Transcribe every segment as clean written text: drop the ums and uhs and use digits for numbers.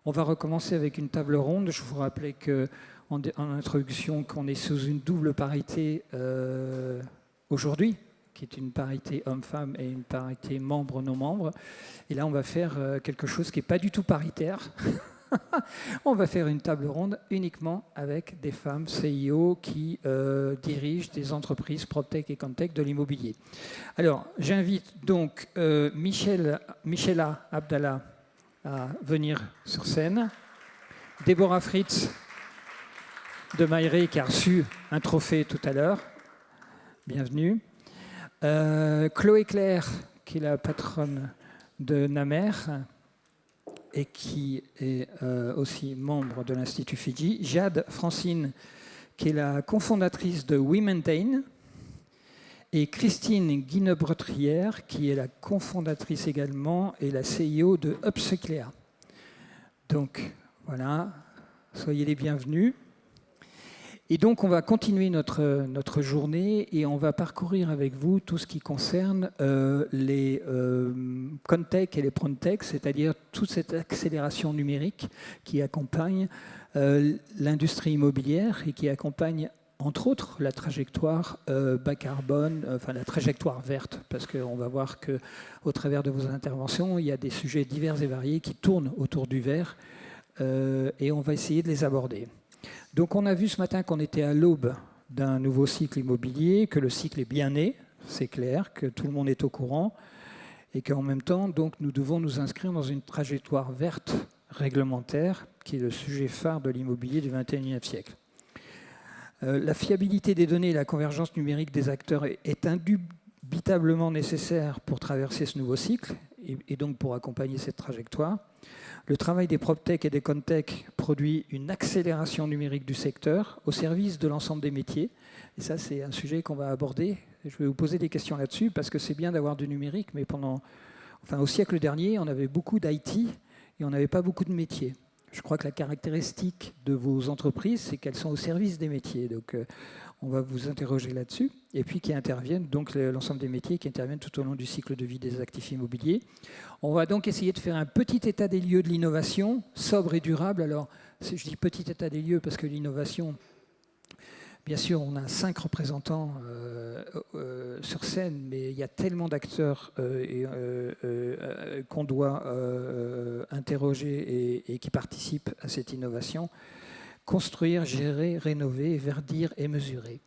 On va recommencer avec une table ronde. Je vous rappelais en introduction qu'on est sous une double parité aujourd'hui, qui est une parité homme-femme et une parité membre-non-membre. Et là, on va faire quelque chose qui n'est pas du tout paritaire. On va faire une table ronde uniquement avec des femmes CIO qui dirigent des entreprises PropTech et ConTech de l'immobilier. Alors, j'invite donc Michela Abdallah à venir sur scène. Déborah Fritz de Maïré qui a reçu un trophée tout à l'heure. Bienvenue. Chloé Claire, qui est la patronne de Namer et qui est aussi membre de l'Institut Fidji. Jade Francine, qui est la cofondatrice de WeMaintain. Et Christine Guinebretrière, qui est la cofondatrice également et la CIO de Upcyclea. Donc voilà, soyez les bienvenus. Et donc on va continuer notre journée et on va parcourir avec vous tout ce qui concerne les ConTech et les PronTech, c'est-à-dire toute cette accélération numérique qui accompagne l'industrie immobilière et qui accompagne entre autres la trajectoire bas carbone, enfin la trajectoire verte, parce qu'on va voir qu'au travers de vos interventions, il y a des sujets divers et variés qui tournent autour du vert et on va essayer de les aborder. Donc on a vu ce matin qu'on était à l'aube d'un nouveau cycle immobilier, que le cycle est bien né, c'est clair, que tout le monde est au courant, et qu'en même temps, donc, nous devons nous inscrire dans une trajectoire verte réglementaire, qui est le sujet phare de l'immobilier du XXIe siècle. La fiabilité des données et la convergence numérique des acteurs est indubitablement nécessaire pour traverser ce nouveau cycle, et donc pour accompagner cette trajectoire. Le travail des PropTech et des ConTech produit une accélération numérique du secteur au service de l'ensemble des métiers. Et ça, c'est un sujet qu'on va aborder. Je vais vous poser des questions là-dessus parce que c'est bien d'avoir du numérique, mais au siècle dernier, on avait beaucoup d'IT et on n'avait pas beaucoup de métiers. Je crois que la caractéristique de vos entreprises, c'est qu'elles sont au service des métiers. Donc, on va vous interroger là-dessus. Et puis, qui interviennent, donc l'ensemble des métiers qui interviennent tout au long du cycle de vie des actifs immobiliers. On va donc essayer de faire un petit état des lieux de l'innovation, sobre et durable. Alors, je dis petit état des lieux parce que l'innovation, bien sûr, on a 5 représentants sur scène, mais il y a tellement d'acteurs qu'on doit interroger et qui participent à cette innovation. Construire, gérer, rénover, verdir et mesurer.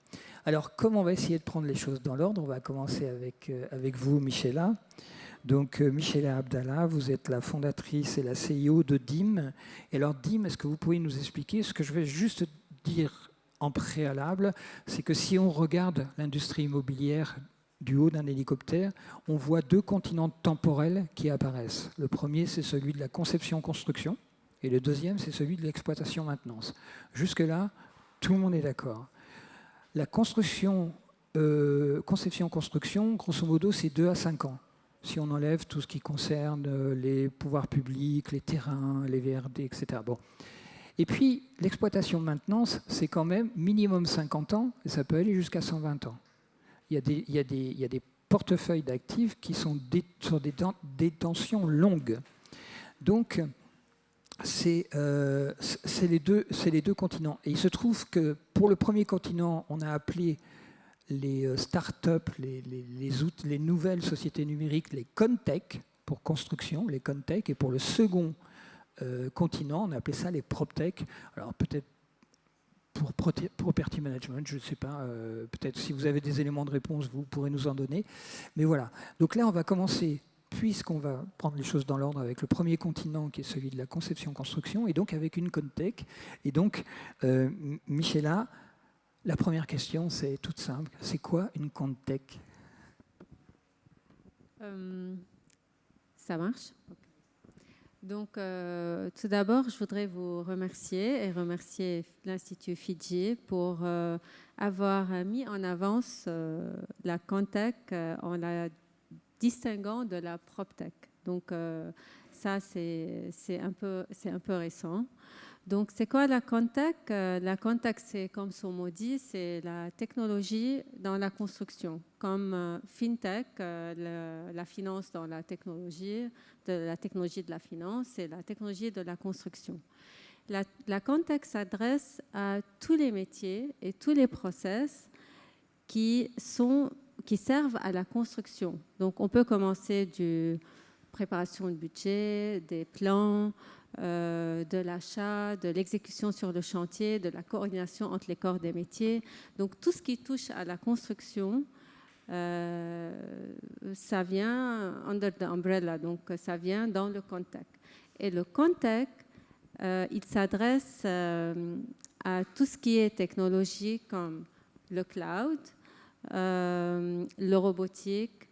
Alors, comme on va essayer de prendre les choses dans l'ordre, on va commencer avec vous, Michela. Donc, Michela Abdallah, vous êtes la fondatrice et la CIO de DIM. Et alors, DIM, est-ce que vous pouvez nous expliquer ce que je vais juste dire en préalable, c'est que si on regarde l'industrie immobilière du haut d'un hélicoptère, on voit 2 continents temporels qui apparaissent. Le premier, c'est celui de la conception-construction, et le deuxième, c'est celui de l'exploitation-maintenance. Jusque-là, tout le monde est d'accord. La conception-construction, grosso modo, c'est 2 à 5 ans. Si on enlève tout ce qui concerne les pouvoirs publics, les terrains, les VRD, etc. Bon. Et puis, l'exploitation-maintenance, c'est quand même minimum 50 ans, et ça peut aller jusqu'à 120 ans. Il y a des portefeuilles d'actifs qui sont sur des détentions longues. Donc, c'est les deux continents. Et il se trouve que pour le premier continent, on a appelé les start-up, les nouvelles sociétés numériques, les ConTech, pour construction, les ConTech, et pour le second continent, on a appelé ça les PropTech. Alors peut-être pour Property Management, je ne sais pas, peut-être si vous avez des éléments de réponse, vous pourrez nous en donner. Mais voilà, donc là on va commencer, puisqu'on va prendre les choses dans l'ordre avec le premier continent qui est celui de la conception-construction, et donc avec une ConTech. Et donc, Michela, la première question, c'est toute simple. C'est quoi une ConTech ? Ça marche ? Donc, tout d'abord, je voudrais vous remercier et remercier l'Institut Fidji pour avoir mis en avance la ConTech en la distinguant de la PropTech. Donc, ça, c'est un peu récent. Donc, c'est quoi la Contech? La Contech, c'est comme son mot dit, c'est la technologie dans la construction, comme FinTech, la finance dans la technologie de la finance, c'est la technologie de la construction. La Contech s'adresse à tous les métiers et tous les process qui servent à la construction. Donc, on peut commencer du préparation de budget, des plans, de l'achat, de l'exécution sur le chantier, de la coordination entre les corps des métiers. Donc, tout ce qui touche à la construction, ça vient under the umbrella, donc ça vient dans le Contech. Et le Contech, il s'adresse à tout ce qui est technologie comme le cloud, le robotique,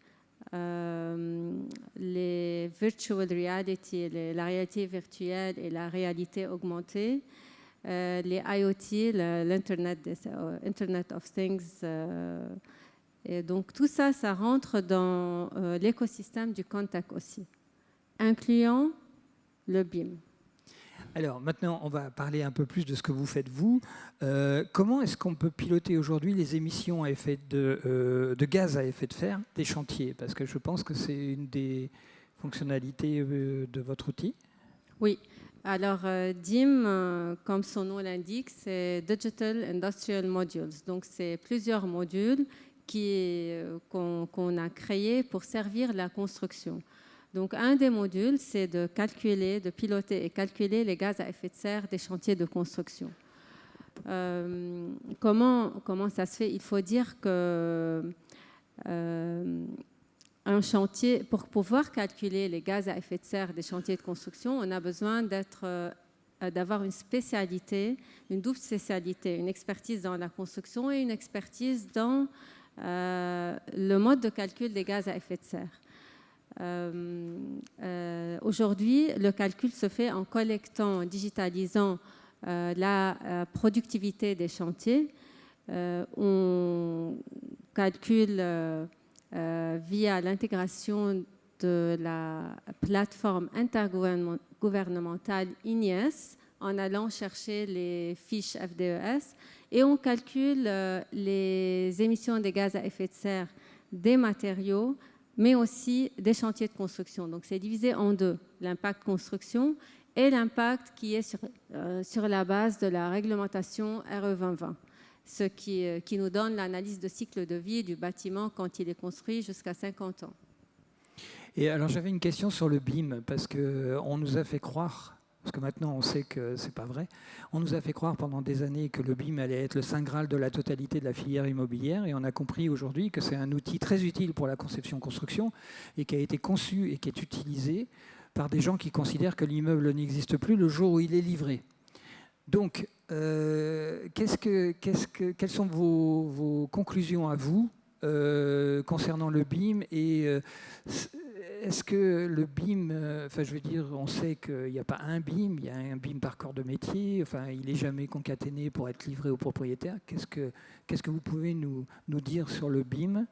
les virtual reality, la réalité virtuelle et la réalité augmentée, les IoT, l'Internet of Things. Et donc tout ça, ça rentre dans l'écosystème du Contech aussi, incluant le BIM. Alors maintenant, on va parler un peu plus de ce que vous faites vous. Comment est-ce qu'on peut piloter aujourd'hui les émissions à effet de gaz à effet de serre des chantiers? Parce que je pense que c'est une des fonctionnalités de votre outil. Oui. Alors, DIM, comme son nom l'indique, c'est Digital Industrial Modules. Donc, c'est plusieurs modules qu'on a créés pour servir la construction. Donc, un des modules, c'est de calculer, de piloter et calculer les gaz à effet de serre des chantiers de construction. Comment ça se fait? Il faut dire que un chantier, pour pouvoir calculer les gaz à effet de serre des chantiers de construction, on a besoin d'avoir une spécialité, une double spécialité, une expertise dans la construction et une expertise dans le mode de calcul des gaz à effet de serre. Aujourd'hui, le calcul se fait en collectant, en digitalisant la productivité des chantiers. On calcule via l'intégration de la plateforme intergouvernementale INIES en allant chercher les fiches FDES et on calcule les émissions des gaz à effet de serre des matériaux mais aussi des chantiers de construction. Donc, c'est divisé en deux, l'impact construction et l'impact qui est sur la base de la réglementation RE 2020, ce qui nous donne l'analyse de cycle de vie du bâtiment quand il est construit jusqu'à 50 ans. Et alors, j'avais une question sur le BIM, parce qu'on nous a fait croire, parce que maintenant on sait que ce n'est pas vrai, on nous a fait croire pendant des années que le BIM allait être le saint graal de la totalité de la filière immobilière, et on a compris aujourd'hui que c'est un outil très utile pour la conception-construction, et qui a été conçu et qui est utilisé par des gens qui considèrent que l'immeuble n'existe plus le jour où il est livré. Donc, quelles sont vos conclusions à vous concernant le BIM et est-ce que le BIM, enfin je veux dire, on sait qu'il n'y a pas un BIM, il y a un BIM par corps de métier, enfin il n'est jamais concaténé pour être livré au propriétaire. Qu'est-ce que vous pouvez nous dire sur le BIM?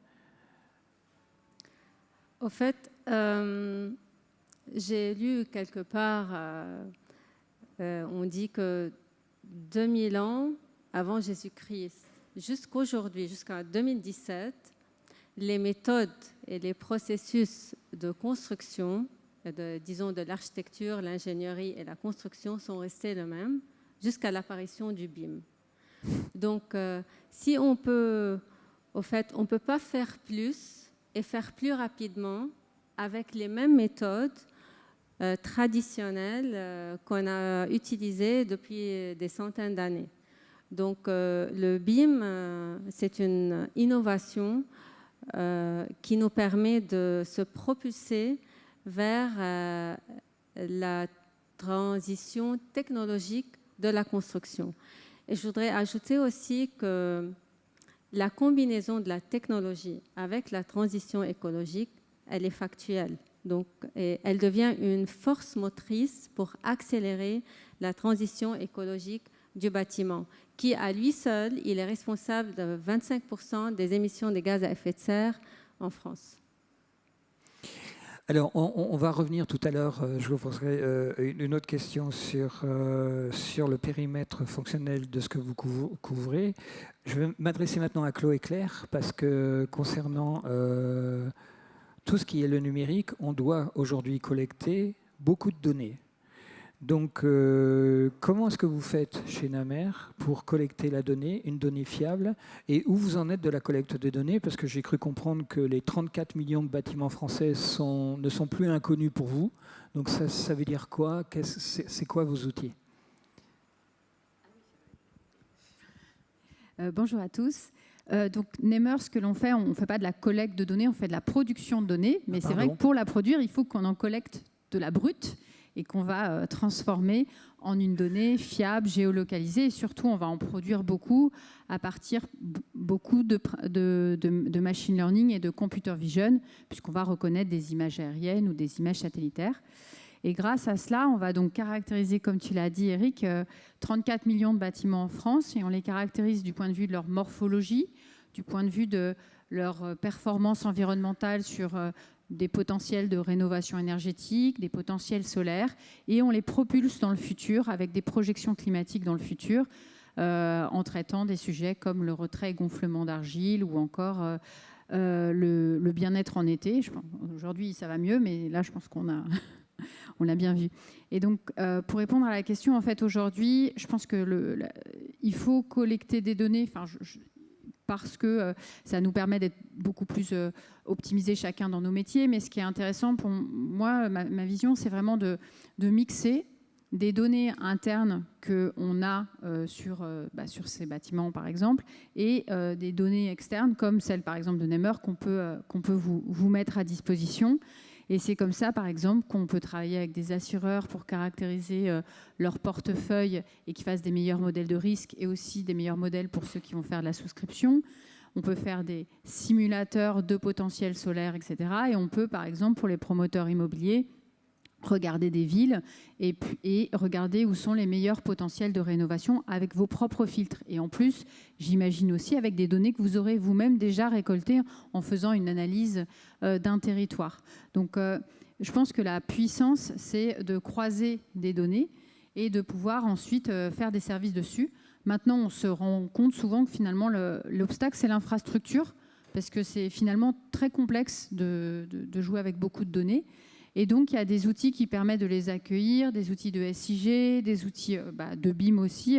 Au fait, j'ai lu quelque part, on dit que 2000 ans avant Jésus-Christ, jusqu'aujourd'hui, jusqu'à 2017, les méthodes et les processus de construction, disons de l'architecture, l'ingénierie et la construction sont restés les mêmes jusqu'à l'apparition du BIM. Donc, si on peut, au fait, on ne peut pas faire plus et faire plus rapidement avec les mêmes méthodes traditionnelles qu'on a utilisées depuis des centaines d'années. Donc, le BIM, c'est une innovation qui nous permet de se propulser vers la transition technologique de la construction. Et je voudrais ajouter aussi que la combinaison de la technologie avec la transition écologique, elle est factuelle. Donc, elle devient une force motrice pour accélérer la transition écologique du bâtiment, qui à lui seul, il est responsable de 25% des émissions de gaz à effet de serre en France. Alors, on va revenir tout à l'heure, je vous poserai une autre question sur le périmètre fonctionnel de ce que vous couvrez. Je vais m'adresser maintenant à Chloé Claire, parce que concernant tout ce qui est le numérique, on doit aujourd'hui collecter beaucoup de données. Donc, comment est-ce que vous faites chez Namer pour collecter la donnée, une donnée fiable, et où vous en êtes de la collecte des données? Parce que j'ai cru comprendre que les 34 millions de bâtiments français ne sont plus inconnus pour vous. Donc, ça veut dire quoi? C'est quoi vos outils? Bonjour à tous. Donc, Namer, ce que l'on fait, on ne fait pas de la collecte de données, on fait de la production de données. Mais c'est vrai que pour la produire, il faut qu'on en collecte de la brute et qu'on va transformer en une donnée fiable, géolocalisée. Et surtout, on va en produire beaucoup à partir beaucoup de machine learning et de computer vision, puisqu'on va reconnaître des images aériennes ou des images satellitaires. Et grâce à cela, on va donc caractériser, comme tu l'as dit, Eric, 34 millions de bâtiments en France, et on les caractérise du point de vue de leur morphologie, du point de vue de leur performance environnementale sur des potentiels de rénovation énergétique, des potentiels solaires, et on les propulse dans le futur avec des projections climatiques dans le futur, en traitant des sujets comme le retrait et gonflement d'argile ou encore le bien-être en été. Aujourd'hui, ça va mieux, mais là, je pense qu'on a... On l'a bien vu. Et donc, pour répondre à la question, en fait, aujourd'hui, je pense que il faut collecter des données, parce que ça nous permet d'être beaucoup plus optimisés chacun dans nos métiers. Mais ce qui est intéressant pour moi, ma vision, c'est vraiment de mixer des données internes qu'on a sur ces bâtiments, par exemple, et des données externes, comme celle, par exemple, de Namer, qu'on peut vous mettre à disposition. Et c'est comme ça, par exemple, qu'on peut travailler avec des assureurs pour caractériser leur portefeuille et qu'ils fassent des meilleurs modèles de risque et aussi des meilleurs modèles pour ceux qui vont faire de la souscription. On peut faire des simulateurs de potentiel solaire, etc. Et on peut, par exemple, pour les promoteurs immobiliers, regarder des villes et regarder où sont les meilleurs potentiels de rénovation avec vos propres filtres. Et en plus, j'imagine aussi avec des données que vous aurez vous-même déjà récoltées en faisant une analyse d'un territoire. Donc, je pense que la puissance, c'est de croiser des données et de pouvoir ensuite faire des services dessus. Maintenant, on se rend compte souvent que finalement, l'obstacle, c'est l'infrastructure, parce que c'est finalement très complexe de jouer avec beaucoup de données. Et donc, il y a des outils qui permettent de les accueillir, des outils de SIG, des outils de BIM aussi,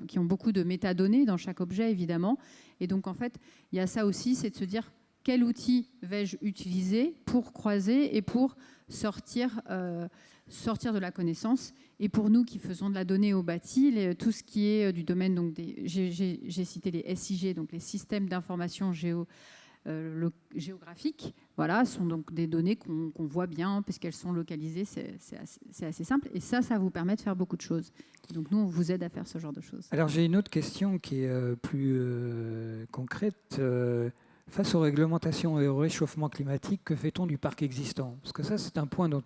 qui ont beaucoup de métadonnées dans chaque objet, évidemment. Et donc, en fait, il y a ça aussi, c'est de se dire quel outil vais-je utiliser pour croiser et pour sortir de la connaissance. Et pour nous qui faisons de la donnée au bâti, tout ce qui est du domaine, donc j'ai cité les SIG, donc les systèmes d'information géographiques, voilà, sont donc des données qu'on voit bien parce qu'elles sont localisées, c'est assez simple. Et ça vous permet de faire beaucoup de choses. Et donc nous, on vous aide à faire ce genre de choses. Alors j'ai une autre question qui est plus concrète. Face aux réglementations et au réchauffement climatique, que fait-on du parc existant? Parce que ça, c'est un point dont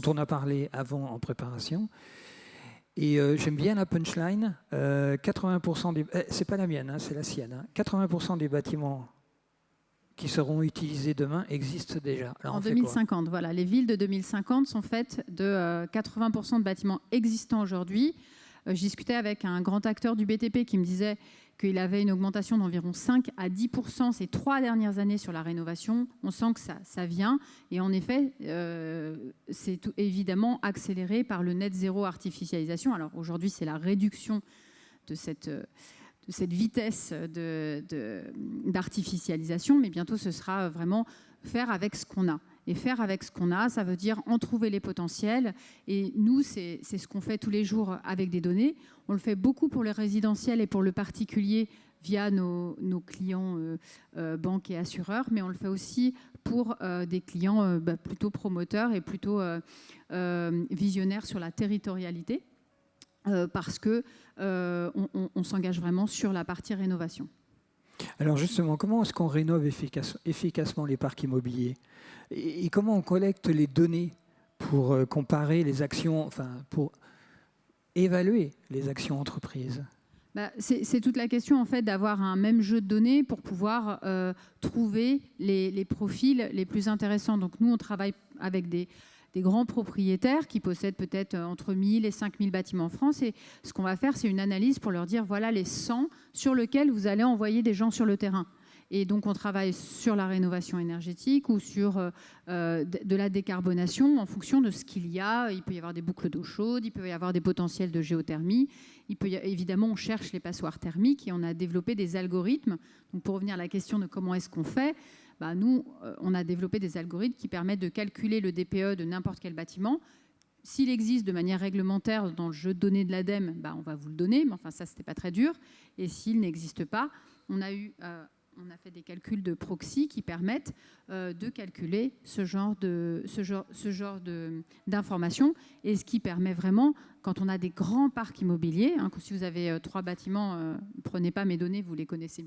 on a parlé avant en préparation. Et j'aime bien la punchline. 80% des... c'est pas la mienne, hein, c'est la sienne. Hein. 80% des bâtiments qui seront utilisés demain existent déjà. Alors, en 2050, voilà. Les villes de 2050 sont faites de 80% de bâtiments existants aujourd'hui. Je discutais avec un grand acteur du BTP qui me disait qu'il avait une augmentation d'environ 5 à 10% ces 3 dernières années sur la rénovation. On sent que ça vient. Et en effet, c'est évidemment accéléré par le net zéro artificialisation. Alors aujourd'hui, c'est la réduction de cette vitesse d'artificialisation, mais bientôt ce sera vraiment faire avec ce qu'on a. Et faire avec ce qu'on a, ça veut dire en trouver les potentiels. Et nous, c'est ce qu'on fait tous les jours avec des données. On le fait beaucoup pour le résidentiel et pour le particulier via nos clients banques et assureurs, mais on le fait aussi pour des clients plutôt promoteurs et plutôt visionnaires sur la territorialité. Parce qu'on s'engage vraiment sur la partie rénovation. Alors justement, comment est-ce qu'on rénove efficacement les parcs immobiliers et comment on collecte les données pour comparer les actions, enfin pour évaluer les actions entreprises? C'est toute la question en fait d'avoir un même jeu de données pour pouvoir trouver les profils les plus intéressants. Donc nous, on travaille avec des grands propriétaires qui possèdent peut-être entre 1000 et 5000 bâtiments en France. Et ce qu'on va faire, c'est une analyse pour leur dire, voilà les 100 sur lesquels vous allez envoyer des gens sur le terrain. Et donc, on travaille sur la rénovation énergétique ou sur de la décarbonation en fonction de ce qu'il y a. Il peut y avoir des boucles d'eau chaude, il peut y avoir des potentiels de géothermie. Évidemment, on cherche les passoires thermiques et on a développé des algorithmes. Donc, pour revenir à la question de comment est-ce qu'on fait, nous, on a développé des algorithmes qui permettent de calculer le DPE de n'importe quel bâtiment. S'il existe de manière réglementaire dans le jeu de données de l'ADEME, on va vous le donner. Mais enfin, ça, ce n'était pas très dur. Et s'il n'existe pas, on a fait des calculs de proxy qui permettent de calculer ce genre d'informations, et ce qui permet vraiment, quand on a des grands parcs immobiliers, si vous avez 3 bâtiments, ne prenez pas mes données, vous les connaissez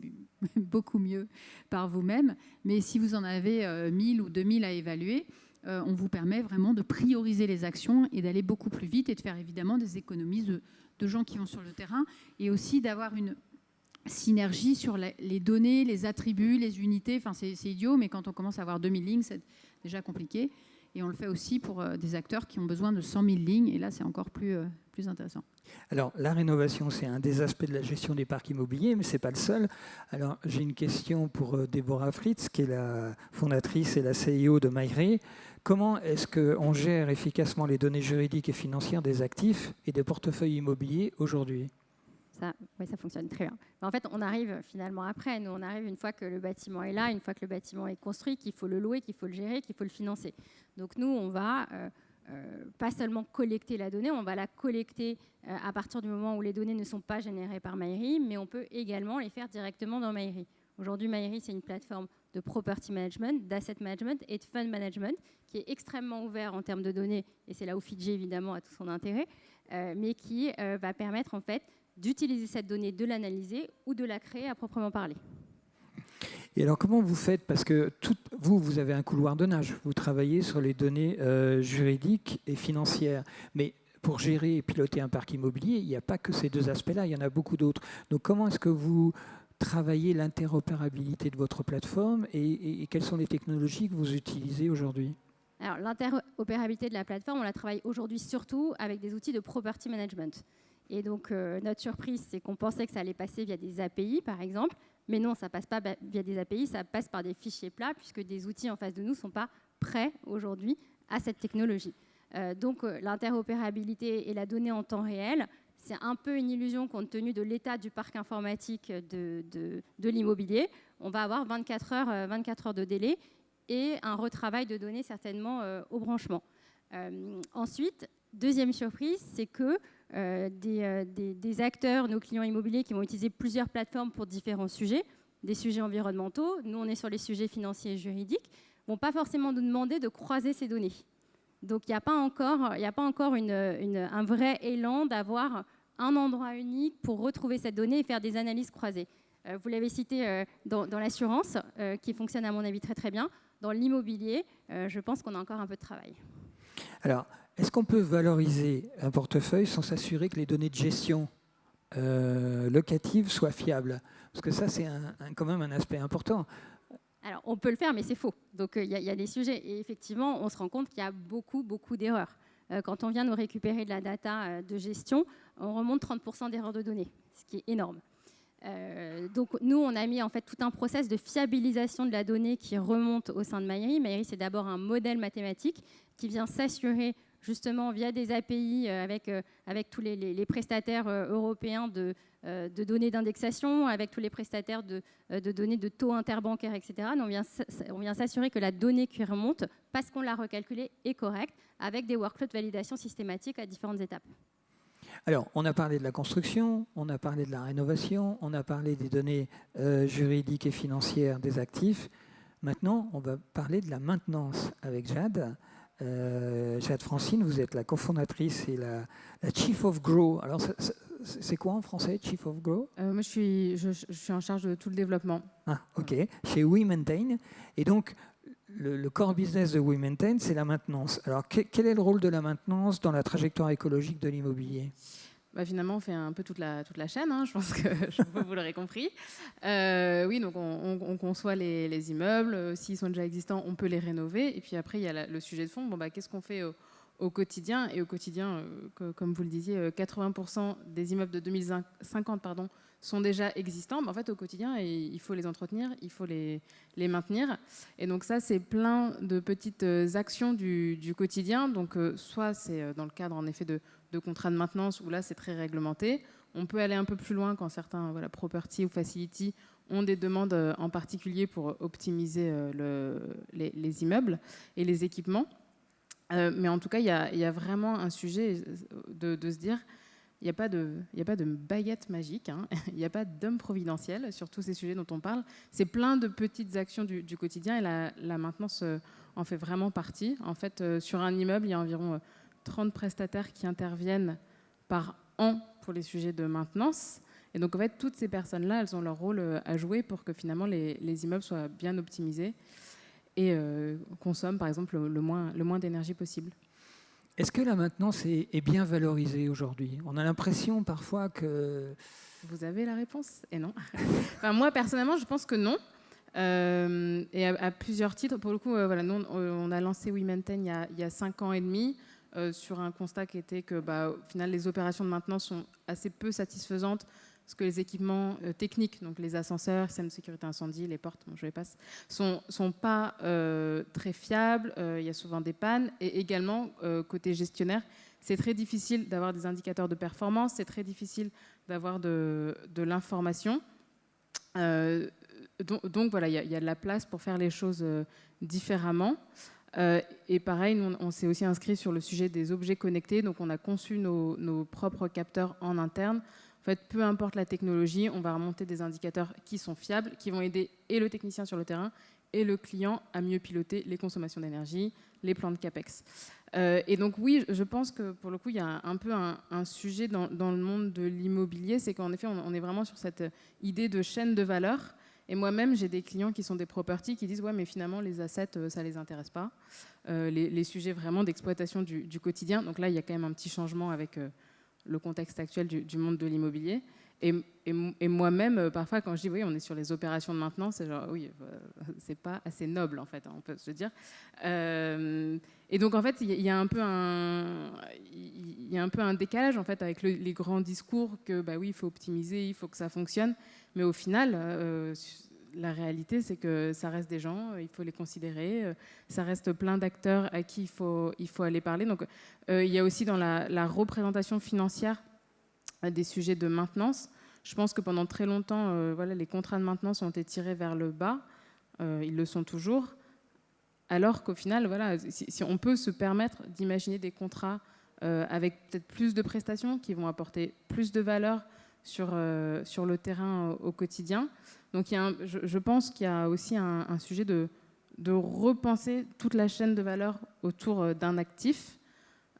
beaucoup mieux par vous-même, mais si vous en avez 1000 ou 2000 à évaluer, on vous permet vraiment de prioriser les actions et d'aller beaucoup plus vite et de faire évidemment des économies de gens qui vont sur le terrain, et aussi d'avoir une synergie sur les données, les attributs, les unités. Enfin, c'est idiot, mais quand on commence à avoir 2000 lignes, c'est déjà compliqué. Et on le fait aussi pour des acteurs qui ont besoin de 100 000 lignes. Et là, c'est encore plus intéressant. Alors, la rénovation, c'est un des aspects de la gestion des parcs immobiliers, mais ce n'est pas le seul. Alors, j'ai une question pour Déborah Fritz, qui est la fondatrice et la CEO de MyRe. Comment est-ce qu'on gère efficacement les données juridiques et financières des actifs et des portefeuilles immobiliers aujourd'hui ? Ça fonctionne très bien. En fait, on arrive finalement après. Nous, on arrive une fois que le bâtiment est là, une fois que le bâtiment est construit, qu'il faut le louer, qu'il faut le gérer, qu'il faut le financer. Donc nous, on va pas seulement collecter la donnée, on va la collecter à partir du moment où les données ne sont pas générées par MyRe, mais on peut également les faire directement dans MyRe. Aujourd'hui, MyRe, c'est une plateforme de property management, d'asset management et de fund management qui est extrêmement ouvert en termes de données, et c'est là où Fidji, évidemment, a tout son intérêt, mais qui va permettre, en fait, d'utiliser cette donnée, de l'analyser ou de la créer à proprement parler. Et alors, comment vous faites ? Parce que vous avez un couloir de nage. Vous travaillez sur les données juridiques et financières. Mais pour gérer et piloter un parc immobilier, il n'y a pas que ces 2 aspects-là, il y en a beaucoup d'autres. Donc, comment est-ce que vous travaillez l'interopérabilité de votre plateforme et quelles sont les technologies que vous utilisez aujourd'hui ? Alors, l'interopérabilité de la plateforme, on la travaille aujourd'hui surtout avec des outils de property management. Et donc, notre surprise, c'est qu'on pensait que ça allait passer via des API, par exemple. Mais non, ça ne passe pas via des API, ça passe par des fichiers plats, puisque des outils en face de nous ne sont pas prêts aujourd'hui à cette technologie. Donc, l'interopérabilité et la donnée en temps réel, c'est un peu une illusion compte tenu de l'état du parc informatique de l'immobilier. On va avoir 24 heures de délai et un retravail de données certainement au branchement. Ensuite, deuxième surprise, c'est que des acteurs, nos clients immobiliers qui vont utiliser plusieurs plateformes pour différents sujets, des sujets environnementaux, nous on est sur les sujets financiers et juridiques, ne vont pas forcément nous demander de croiser ces données. Donc il n'y a pas encore un vrai élan d'avoir un endroit unique pour retrouver cette donnée et faire des analyses croisées. Vous l'avez cité dans l'assurance, qui fonctionne à mon avis très très bien. Dans l'immobilier, je pense qu'on a encore un peu de travail. Alors, est-ce qu'on peut valoriser un portefeuille sans s'assurer que les données de gestion locatives soient fiables ? Parce que ça, c'est quand même un aspect important. Alors, on peut le faire, mais c'est faux. Donc, il y a des sujets. Et effectivement, on se rend compte qu'il y a beaucoup d'erreurs. Quand on vient nous récupérer de la data de gestion, on remonte 30% d'erreurs de données, ce qui est énorme. Donc, nous, on a mis en fait tout un process de fiabilisation de la donnée qui remonte au sein de MyRe. MyRe, c'est d'abord un modèle mathématique qui vient s'assurer justement via des API avec tous les prestataires européens de données d'indexation, avec tous les prestataires de données de taux interbancaires, etc. Donc on vient s'assurer que la donnée qui remonte, parce qu'on l'a recalculée, est correcte, avec des workflows de validation systématiques à différentes étapes. Alors, on a parlé de la construction, on a parlé de la rénovation, on a parlé des données juridiques et financières des actifs. Maintenant, on va parler de la maintenance avec Jade. Jade Francine, vous êtes la cofondatrice et la Chief of Grow. Alors, c'est quoi en français, Chief of Grow ? Moi, je suis en charge de tout le développement. Ah, ok. Chez WeMaintain. Et donc, le core business de WeMaintain, c'est la maintenance. Alors, quel est le rôle de la maintenance dans la trajectoire écologique de l'immobilier ? Finalement, on fait un peu toute la chaîne, hein, je pense que vous l'aurez compris. Oui, donc on conçoit les immeubles. S'ils sont déjà existants, on peut les rénover. Et puis après, il y a le sujet de fond. Qu'est-ce qu'on fait au quotidien? Et au quotidien, comme vous le disiez, 80% des immeubles de 2050 sont déjà existants. En fait, au quotidien, il faut les entretenir, il faut les maintenir. Et donc ça, c'est plein de petites actions du quotidien. Donc soit c'est dans le cadre, en effet, de contrats de maintenance, où là, c'est très réglementé. On peut aller un peu plus loin quand certains property ou facility ont des demandes en particulier pour optimiser les immeubles et les équipements. Mais en tout cas, il y a vraiment un sujet de se dire, il n'y a pas de baguette magique, hein. Il n'y a pas d'homme providentiel sur tous ces sujets dont on parle. C'est plein de petites actions du quotidien, et la maintenance en fait vraiment partie. En fait, sur un immeuble, il y a environ 30 prestataires qui interviennent par an pour les sujets de maintenance. Et donc, en fait, toutes ces personnes-là, elles ont leur rôle à jouer pour que finalement les immeubles soient bien optimisés et consomment, par exemple, le moins d'énergie possible. Est-ce que la maintenance est bien valorisée aujourd'hui? On a l'impression parfois que... Vous avez la réponse? Et non. Moi, personnellement, je pense que non. Et à plusieurs titres. Pour le coup, nous, on a lancé WeMaintain il y a 5 ans et demi. Sur un constat qui était que au final, les opérations de maintenance sont assez peu satisfaisantes, parce que les équipements techniques, donc les ascenseurs, système de sécurité incendie, les portes, je les passe, sont pas très fiables. Il y a souvent des pannes. Et également, côté gestionnaire, c'est très difficile d'avoir des indicateurs de performance, c'est très difficile d'avoir de l'information. Donc voilà, il y a de la place pour faire les choses différemment. Et pareil, nous, on s'est aussi inscrit sur le sujet des objets connectés. Donc, on a conçu nos propres capteurs en interne. En fait, peu importe la technologie, on va remonter des indicateurs qui sont fiables, qui vont aider et le technicien sur le terrain et le client à mieux piloter les consommations d'énergie, les plans de CAPEX. Et donc, oui, je pense que pour le coup, il y a un peu un sujet dans le monde de l'immobilier. C'est qu'en effet, on est vraiment sur cette idée de chaîne de valeur. Et moi-même, j'ai des clients qui sont des properties qui disent « Ouais, mais finalement, les assets, ça ne les intéresse pas. Les sujets vraiment d'exploitation du quotidien. » Donc là, il y a quand même un petit changement avec le contexte actuel du monde de l'immobilier. Et moi-même, parfois, quand je dis « Oui, on est sur les opérations de maintenance », c'est genre « Oui, c'est pas assez noble, en fait, hein, on peut se dire. » Et donc, en fait, il y a un peu un décalage, en fait, avec les grands discours que, oui, il faut optimiser, il faut que ça fonctionne. Mais au final, la réalité, c'est que ça reste des gens, il faut les considérer, ça reste plein d'acteurs à qui il faut aller parler. Donc, il y a aussi dans la représentation financière des sujets de maintenance. Je pense que pendant très longtemps, les contrats de maintenance ont été tirés vers le bas. Ils le sont toujours. Alors qu'au final, si on peut se permettre d'imaginer des contrats avec peut-être plus de prestations qui vont apporter plus de valeur sur le terrain au quotidien. Donc je pense qu'il y a aussi un sujet de repenser toute la chaîne de valeur autour d'un actif.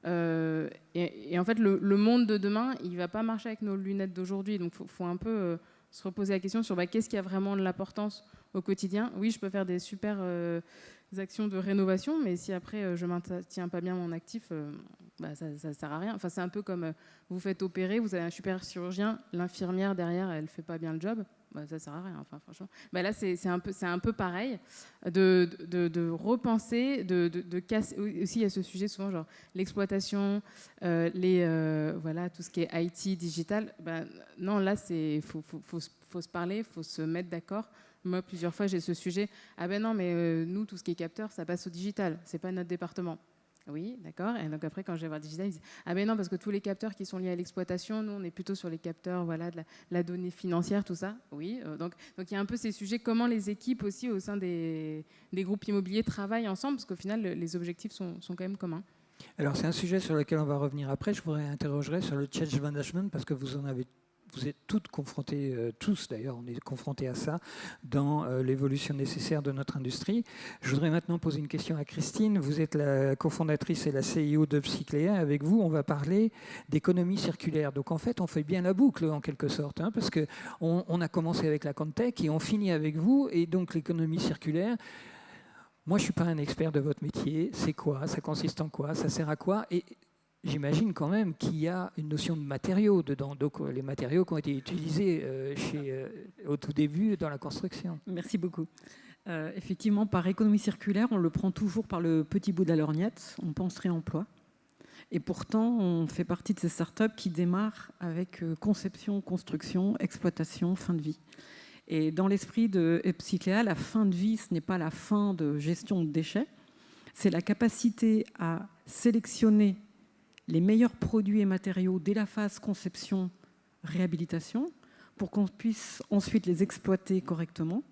Et en fait, le monde de demain, il ne va pas marcher avec nos lunettes d'aujourd'hui. Donc il faut un peu se reposer la question sur qu'est-ce qui a vraiment de l'importance au quotidien. Oui, je peux faire des super actions de rénovation, mais si après je ne maintiens pas bien mon actif, ça ne sert à rien. Enfin, c'est un peu comme vous faites opérer, vous avez un super chirurgien, l'infirmière derrière, elle ne fait pas bien le job, ça ne sert à rien. Enfin, franchement. Là, c'est un peu pareil, de repenser, de casser. Aussi, il y a ce sujet souvent, genre l'exploitation, tout ce qui est IT, digital. Non, là, il faut se parler, il faut se mettre d'accord. Moi, plusieurs fois, j'ai ce sujet. Ah ben non, mais nous, tout ce qui est capteur, ça passe au digital. C'est pas notre département. Oui, d'accord. Et donc après, quand je vais voir digital, ils disent ah ben non, parce que tous les capteurs qui sont liés à l'exploitation, nous, on est plutôt sur les capteurs, de la donnée financière, tout ça. Oui. Donc il y a un peu ces sujets. Comment les équipes aussi au sein des groupes immobiliers travaillent ensemble, parce qu'au final, les objectifs sont quand même communs. Alors c'est un sujet sur lequel on va revenir après. Je voudrais interroger sur le change management, parce que vous êtes toutes confrontées, tous d'ailleurs, on est confrontés à ça dans l'évolution nécessaire de notre industrie. Je voudrais maintenant poser une question à Christine. Vous êtes la cofondatrice et la CIO de Psycléa. Avec vous, on va parler d'économie circulaire. Donc en fait, on fait bien la boucle en quelque sorte, parce qu'on a commencé avec la Contech et on finit avec vous. Et donc l'économie circulaire, moi je ne suis pas un expert de votre métier. C'est quoi? Ça consiste en quoi? Ça sert à quoi? Et j'imagine quand même qu'il y a une notion de matériaux dedans, donc les matériaux qui ont été utilisés au tout début dans la construction. Merci beaucoup. Effectivement, par économie circulaire, on le prend toujours par le petit bout de la lorgnette, on pense réemploi. Et pourtant, on fait partie de ces startups qui démarrent avec conception, construction, exploitation, fin de vie. Et dans l'esprit de Upcyclea, la fin de vie, ce n'est pas la fin de gestion de déchets, c'est la capacité à sélectionner les meilleurs produits et matériaux dès la phase conception, réhabilitation, pour qu'on puisse ensuite les exploiter correctement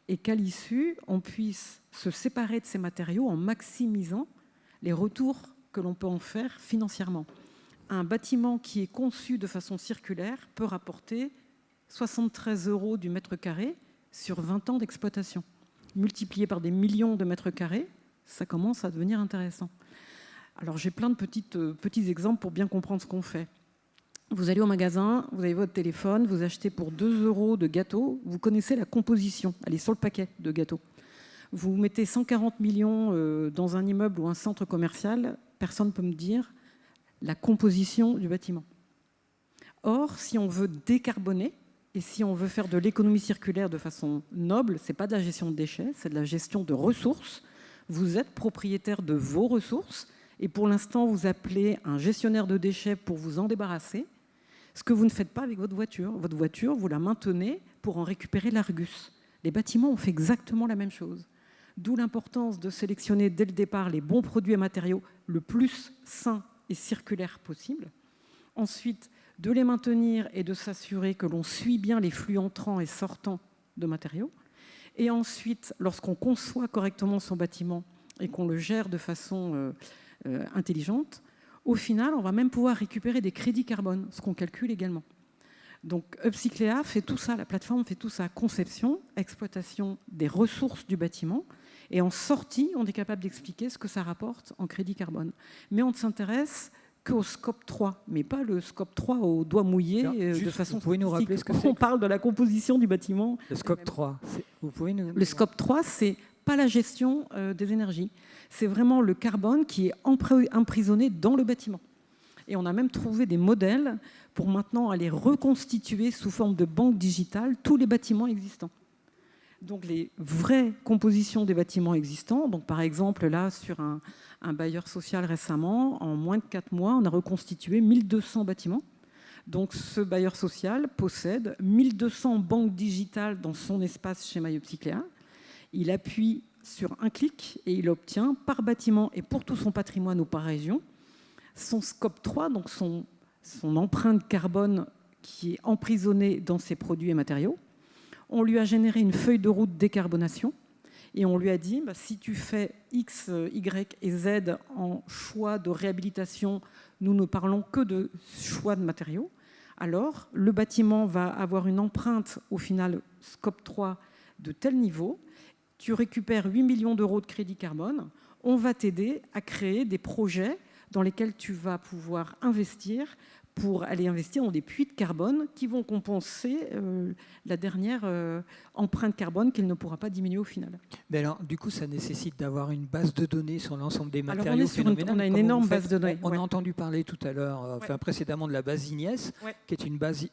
et qu'à l'issue, on puisse se séparer de ces matériaux en maximisant les retours que l'on peut en faire financièrement. Un bâtiment qui est conçu de façon circulaire peut rapporter 73 € du mètre carré sur 20 ans d'exploitation. Multiplié par des millions de mètres carrés, ça commence à devenir intéressant. Alors j'ai plein de petits exemples pour bien comprendre ce qu'on fait. Vous allez au magasin, vous avez votre téléphone, vous achetez pour 2 € de gâteau, vous connaissez la composition, elle est sur le paquet de gâteaux. Vous mettez 140 millions dans un immeuble ou un centre commercial, personne ne peut me dire la composition du bâtiment. Or, si on veut décarboner et si on veut faire de l'économie circulaire de façon noble, ce n'est pas de la gestion de déchets, c'est de la gestion de ressources. Vous êtes propriétaire de vos ressources et pour l'instant, vous appelez un gestionnaire de déchets pour vous en débarrasser, ce que vous ne faites pas avec votre voiture. Votre voiture, vous la maintenez pour en récupérer l'Argus. Les bâtiments ont fait exactement la même chose. D'où l'importance de sélectionner dès le départ les bons produits et matériaux le plus sains et circulaires possible. Ensuite, de les maintenir et de s'assurer que l'on suit bien les flux entrants et sortants de matériaux. Et ensuite, lorsqu'on conçoit correctement son bâtiment et qu'on le gère de façon intelligente, au final, on va même pouvoir récupérer des crédits carbone, ce qu'on calcule également. Donc Upcyclea fait tout ça, la plateforme fait tout ça, conception, exploitation des ressources du bâtiment, et en sortie, on est capable d'expliquer ce que ça rapporte en crédit carbone. Mais on ne s'intéresse qu'au scope 3, mais pas le scope 3 au doigt mouillé. Alors, de façon vous pouvez nous rappeler ce que c'est? On parle de la composition du bâtiment. Le scope 3, vous pouvez nous... Le scope 3, c'est pas la gestion des énergies. C'est vraiment le carbone qui est emprisonné dans le bâtiment. Et on a même trouvé des modèles pour maintenant aller reconstituer sous forme de banque digitale tous les bâtiments existants. Donc les vraies compositions des bâtiments existants, donc par exemple là sur un bailleur social récemment, en moins de 4 mois, on a reconstitué 1200 bâtiments. Donc ce bailleur social possède 1200 banques digitales dans son espace chez MyUpcyclea. Il appuie sur un clic et il obtient par bâtiment et pour tout son patrimoine ou par région son scope 3, donc son empreinte carbone qui est emprisonnée dans ses produits et matériaux. On lui a généré une feuille de route décarbonation et on lui a dit si tu fais X, Y et Z en choix de réhabilitation, nous ne parlons que de choix de matériaux, alors le bâtiment va avoir une empreinte au final scope 3 de tel niveau, tu récupères 8 millions d'euros de crédit carbone, on va t'aider à créer des projets dans lesquels tu vas pouvoir investir pour aller investir dans des puits de carbone qui vont compenser la dernière empreinte carbone qu'il ne pourra pas diminuer au final. Mais alors, du coup, ça nécessite d'avoir une base de données sur l'ensemble des matériaux. On a une énorme base de données. On a entendu parler tout à l'heure, précédemment, de la base Ignes, qui est une base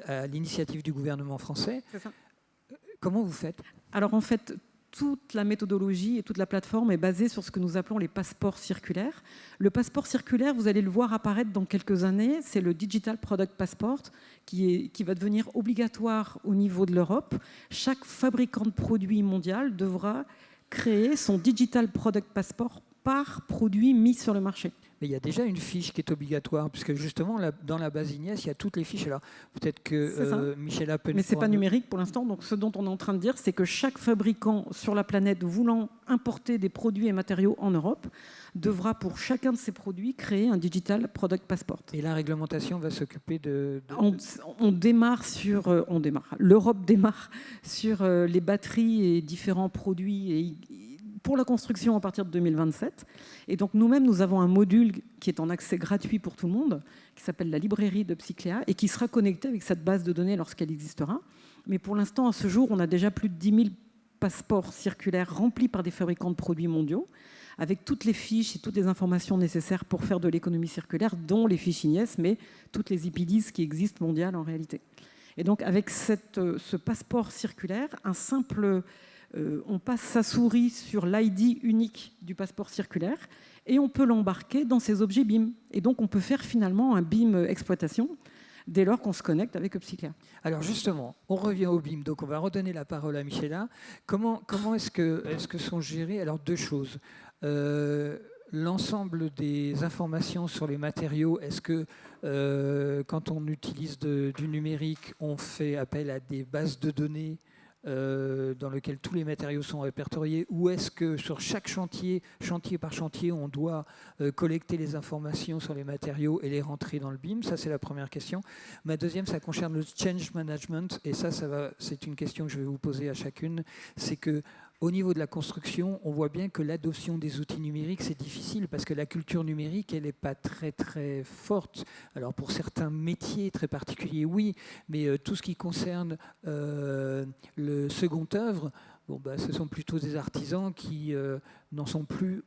à l'initiative du gouvernement français. C'est ça. Comment vous faites? Alors en fait, toute la méthodologie et toute la plateforme est basée sur ce que nous appelons les passeports circulaires. Le passeport circulaire, vous allez le voir apparaître dans quelques années, c'est le Digital Product Passport qui va devenir obligatoire au niveau de l'Europe. Chaque fabricant de produits mondial devra créer son Digital Product Passport par produit mis sur le marché. Mais il y a déjà une fiche qui est obligatoire, puisque justement, dans la base Ignes, il y a toutes les fiches. Alors, peut-être que Michela peut... Mais ce n'est pas numérique pour l'instant. Donc, ce dont on est en train de dire, c'est que chaque fabricant sur la planète voulant importer des produits et matériaux en Europe devra, pour chacun de ces produits, créer un Digital Product Passport. Et la réglementation va s'occuper de... L'Europe démarre sur les batteries et différents produits pour la construction à partir de 2027. Et donc nous-mêmes, nous avons un module qui est en accès gratuit pour tout le monde, qui s'appelle la librairie d'Upcyclea et qui sera connecté avec cette base de données lorsqu'elle existera. Mais pour l'instant, à ce jour, on a déjà plus de 10 000 passeports circulaires remplis par des fabricants de produits mondiaux, avec toutes les fiches et toutes les informations nécessaires pour faire de l'économie circulaire, dont les fiches INIES, mais toutes les IPDs qui existent mondiales en réalité. Et donc avec ce passeport circulaire, on passe sa souris sur l'ID unique du passeport circulaire et on peut l'embarquer dans ces objets BIM. Et donc on peut faire finalement un BIM exploitation dès lors qu'on se connecte avec Upcycler. Alors justement, on revient au BIM, donc on va redonner la parole à Michela. Comment est-ce que sont gérées, alors deux choses, l'ensemble des informations sur les matériaux, est-ce que quand on utilise du numérique, on fait appel à des bases de données dans lesquelles tous les matériaux sont répertoriés, ou est-ce que sur chaque chantier par chantier, on doit collecter les informations sur les matériaux et les rentrer dans le BIM? Ça, c'est la première question. Ma deuxième, ça concerne le change management, et c'est une question que je vais vous poser à chacune. C'est que au niveau de la construction, on voit bien que l'adoption des outils numériques, c'est difficile parce que la culture numérique, elle n'est pas très très forte. Alors pour certains métiers très particuliers, oui, mais tout ce qui concerne le second œuvre, ce sont plutôt des artisans qui n'en sont plus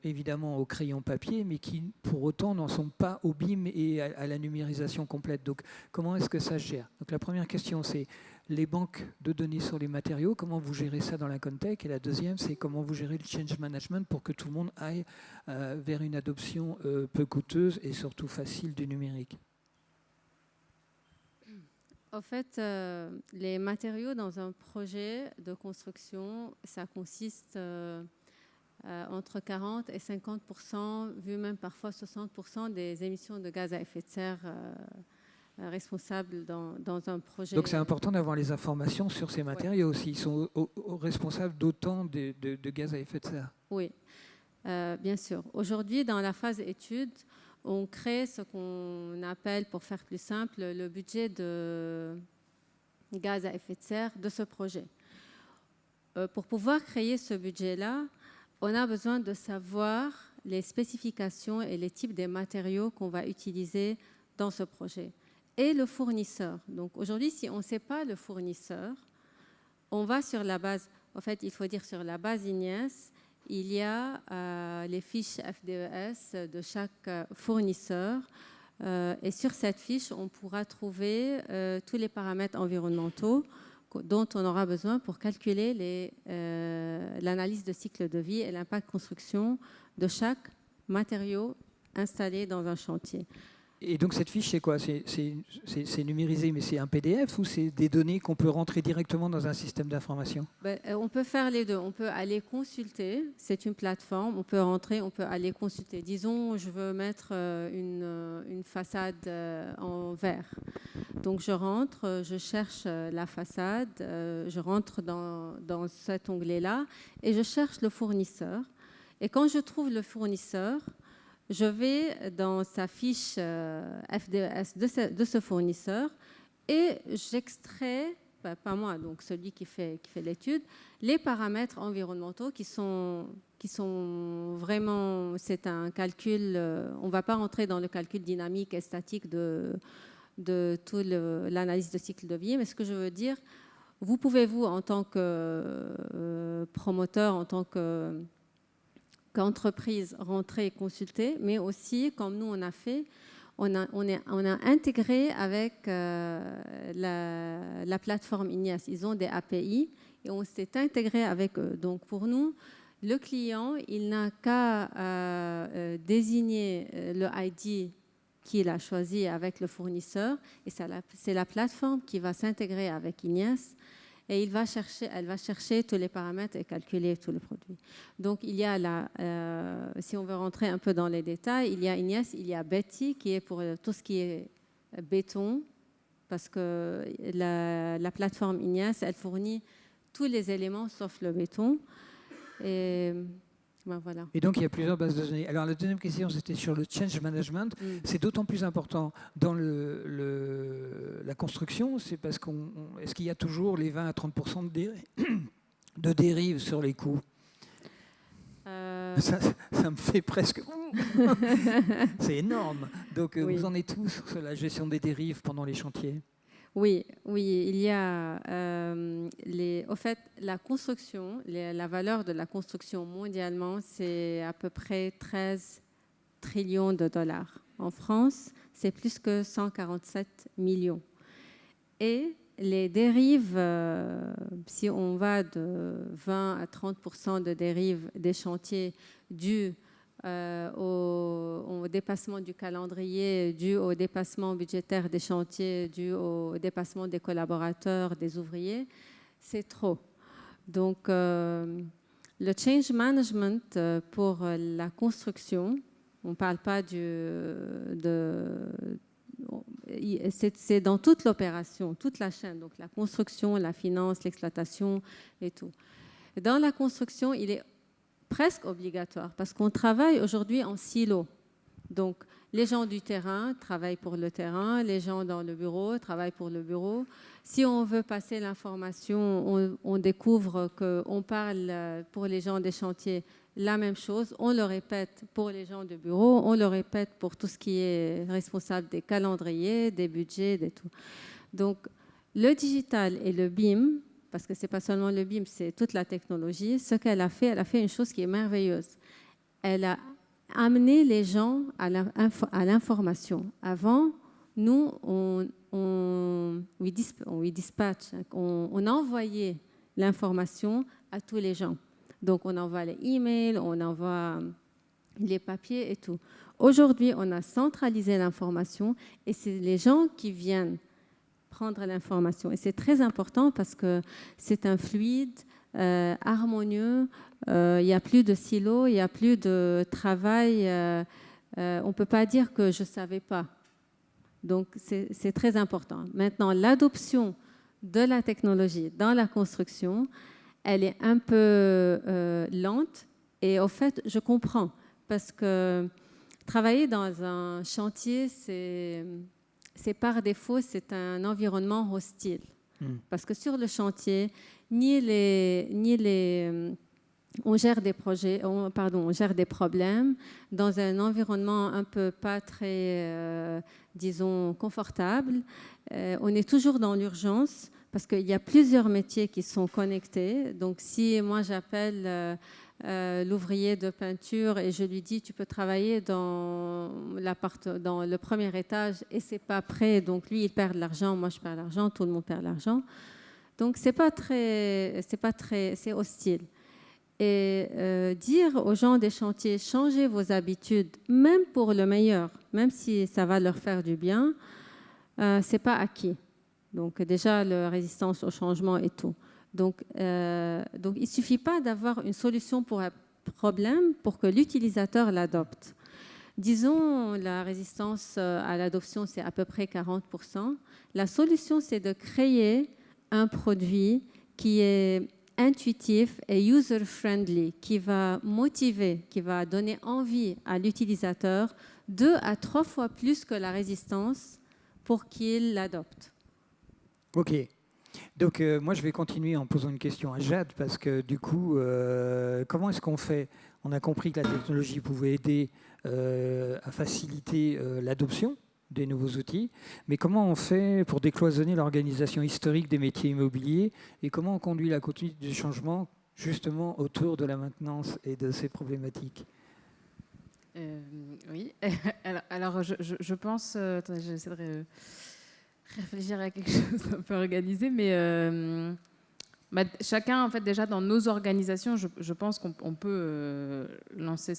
évidemment au crayon papier, mais qui pour autant n'en sont pas au BIM et à la numérisation complète. Donc comment est-ce que ça se gère? Donc la première question, c'est les banques de données sur les matériaux, comment vous gérez ça dans la Contech? Et la deuxième, c'est comment vous gérez le change management pour que tout le monde aille vers une adoption peu coûteuse et surtout facile du numérique. En fait, les matériaux dans un projet de construction, ça consiste entre 40 et 50%, vu même parfois 60% des émissions de gaz à effet de serre responsables dans un projet. Donc c'est important d'avoir les informations sur ces matériaux aussi. Ils sont responsables d'autant de gaz à effet de serre. Oui, bien sûr. Aujourd'hui, dans la phase étude, on crée ce qu'on appelle, pour faire plus simple, le budget de gaz à effet de serre de ce projet. Pour pouvoir créer ce budget-là, on a besoin de savoir les spécifications et les types de matériaux qu'on va utiliser dans ce projet. Et le fournisseur. Donc aujourd'hui, si on ne sait pas le fournisseur, on va sur la base, en fait, il faut dire sur la base INIES, il y a les fiches FDES de chaque fournisseur. Et sur cette fiche, on pourra trouver tous les paramètres environnementaux dont on aura besoin pour calculer l'analyse de cycle de vie et l'impact construction de chaque matériau installé dans un chantier. Et donc cette fiche, c'est quoi? C'est numérisé, mais c'est un PDF ou c'est des données qu'on peut rentrer directement dans un système d'information? On peut faire les deux. On peut aller consulter. C'est une plateforme. On peut rentrer, on peut aller consulter. Disons, je veux mettre une façade en verre. Donc je rentre, je cherche la façade, je rentre dans cet onglet-là et je cherche le fournisseur. Et quand je trouve le fournisseur, je vais dans sa fiche FDES de ce fournisseur et j'extrais, pas moi, donc celui qui fait l'étude, les paramètres environnementaux qui sont vraiment, c'est un calcul, on ne va pas rentrer dans le calcul dynamique et statique de toute l'analyse de cycle de vie, mais ce que je veux dire, vous pouvez, en tant que promoteur, en tant qu'entreprise, rentrer et consulter, mais aussi, comme nous on a fait, on a intégré avec la plateforme INIES. Ils ont des API et on s'est intégré avec eux. Donc pour nous, le client, il n'a qu'à désigner le ID qu'il a choisi avec le fournisseur et c'est la plateforme qui va s'intégrer avec INIES. Et elle va chercher tous les paramètres et calculer tout le produit. Donc, il y a si on veut rentrer un peu dans les détails, il y a INIES, il y a Betty qui est pour tout ce qui est béton, parce que la plateforme INIES, elle fournit tous les éléments sauf le béton. Et voilà. Et donc, il y a plusieurs bases de données. Alors, la deuxième question, c'était sur le change management. C'est d'autant plus important dans la construction, c'est parce est-ce qu'il y a toujours les 20 à 30% de dérive sur les coûts? Ça me fait presque... C'est énorme. Donc, oui. Vous en êtes tous sur la gestion des dérives pendant les chantiers? Oui, il y a au fait la construction, la valeur de la construction mondialement, c'est à peu près 13 trillions de dollars. En France, c'est plus que 147 millions. Et les dérives, si on va de 20 à 30% de dérives des chantiers dues au dépassement du calendrier, dû au dépassement budgétaire des chantiers, dû au dépassement des collaborateurs, des ouvriers, c'est trop. Donc, le change management pour la construction, on ne parle pas c'est dans toute l'opération, toute la chaîne, donc la construction, la finance, l'exploitation et tout. Dans la construction, il est presque obligatoire parce qu'on travaille aujourd'hui en silo. Donc, les gens du terrain travaillent pour le terrain, les gens dans le bureau travaillent pour le bureau. Si on veut passer l'information, on découvre qu'on parle pour les gens des chantiers la même chose. On le répète pour les gens du bureau, on le répète pour tout ce qui est responsable des calendriers, des budgets, des tout. Donc, le digital et le BIM, parce que ce n'est pas seulement le BIM, c'est toute la technologie, ce qu'elle a fait une chose qui est merveilleuse. Elle a amené les gens à l'information. Avant, nous, on envoyait l'information à tous les gens. Donc, on envoie les emails, on envoie les papiers et tout. Aujourd'hui, on a centralisé l'information et c'est les gens qui viennent prendre l'information. Et c'est très important parce que c'est un fluide, harmonieux, il n'y a plus de silos, il n'y a plus de travail. On ne peut pas dire que je ne savais pas. Donc, c'est très important. Maintenant, l'adoption de la technologie dans la construction, elle est un peu lente. Et au fait, je comprends. Parce que travailler dans un chantier, c'est par défaut, c'est un environnement hostile. Parce que sur le chantier, on gère des projets, on gère des problèmes dans un environnement un peu pas très, disons, confortable. On est toujours dans l'urgence parce qu'il y a plusieurs métiers qui sont connectés. Donc, si moi j'appelle l'ouvrier de peinture et je lui dis tu peux travailler dans le premier étage et c'est pas prêt, donc lui il perd de l'argent, moi je perds de l'argent, tout le monde perd de l'argent. Donc c'est hostile. Et dire aux gens des chantiers changez vos habitudes, même pour le meilleur, même si ça va leur faire du bien, c'est pas acquis. Donc déjà la résistance au changement et tout. Donc, il ne suffit pas d'avoir une solution pour un problème pour que l'utilisateur l'adopte. Disons, la résistance à l'adoption, c'est à peu près 40%. La solution, c'est de créer un produit qui est intuitif et user-friendly, qui va motiver, qui va donner envie à l'utilisateur 2 à 3 fois plus que la résistance pour qu'il l'adopte. OK. Donc, moi, je vais continuer en posant une question à Jade, parce que du coup, comment est-ce qu'on fait? On a compris que la technologie pouvait aider à faciliter l'adoption des nouveaux outils, mais comment on fait pour décloisonner l'organisation historique des métiers immobiliers et comment on conduit la conduite du changement justement autour de la maintenance et de ces problématiques? Oui, alors je pense, j'essaie de réfléchir à quelque chose d'un peu organisé, mais chacun, en fait, déjà dans nos organisations, je pense qu'on peut lancer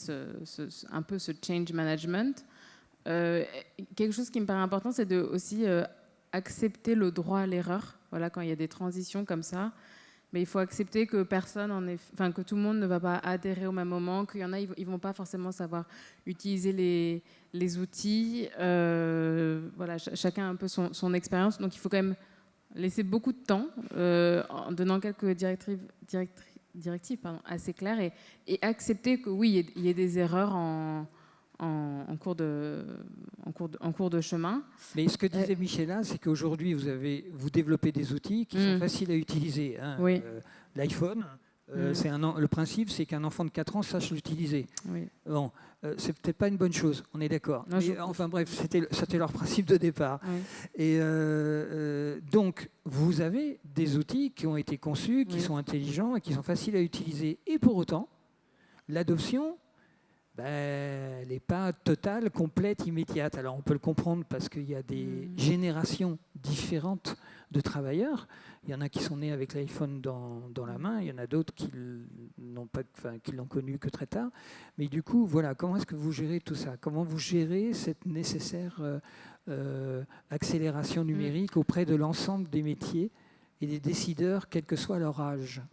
un peu ce change management. Quelque chose qui me paraît important, c'est de aussi accepter le droit à l'erreur. Voilà, quand il y a des transitions comme ça, mais il faut accepter que que tout le monde ne va pas adhérer au même moment, qu'il y en a, ils vont pas forcément savoir utiliser les outils. Voilà, chacun a un peu son expérience, donc il faut quand même laisser beaucoup de temps en donnant quelques directives assez claires et accepter que oui, il y ait des erreurs en cours de chemin. Mais ce que disait Michela, c'est qu'aujourd'hui, vous développez des outils qui sont faciles à utiliser. Hein. Oui. L'iPhone, Le principe, c'est qu'un enfant de 4 ans sache l'utiliser. Oui. Bon, c'est peut-être pas une bonne chose, on est d'accord. Enfin bref, c'était leur principe de départ. Oui. Et donc, vous avez des outils qui ont été conçus, qui sont intelligents et qui sont faciles à utiliser. Et pour autant, l'adoption, elle n'est pas totale, complète, immédiate. Alors on peut le comprendre parce qu'il y a des générations différentes de travailleurs. Il y en a qui sont nés avec l'iPhone dans la main, il y en a d'autres qui l'ont connu que très tard. Mais du coup, voilà, comment est-ce que vous gérez tout ça? Comment vous gérez cette nécessaire accélération numérique auprès de l'ensemble des métiers et des décideurs, quel que soit leur âge?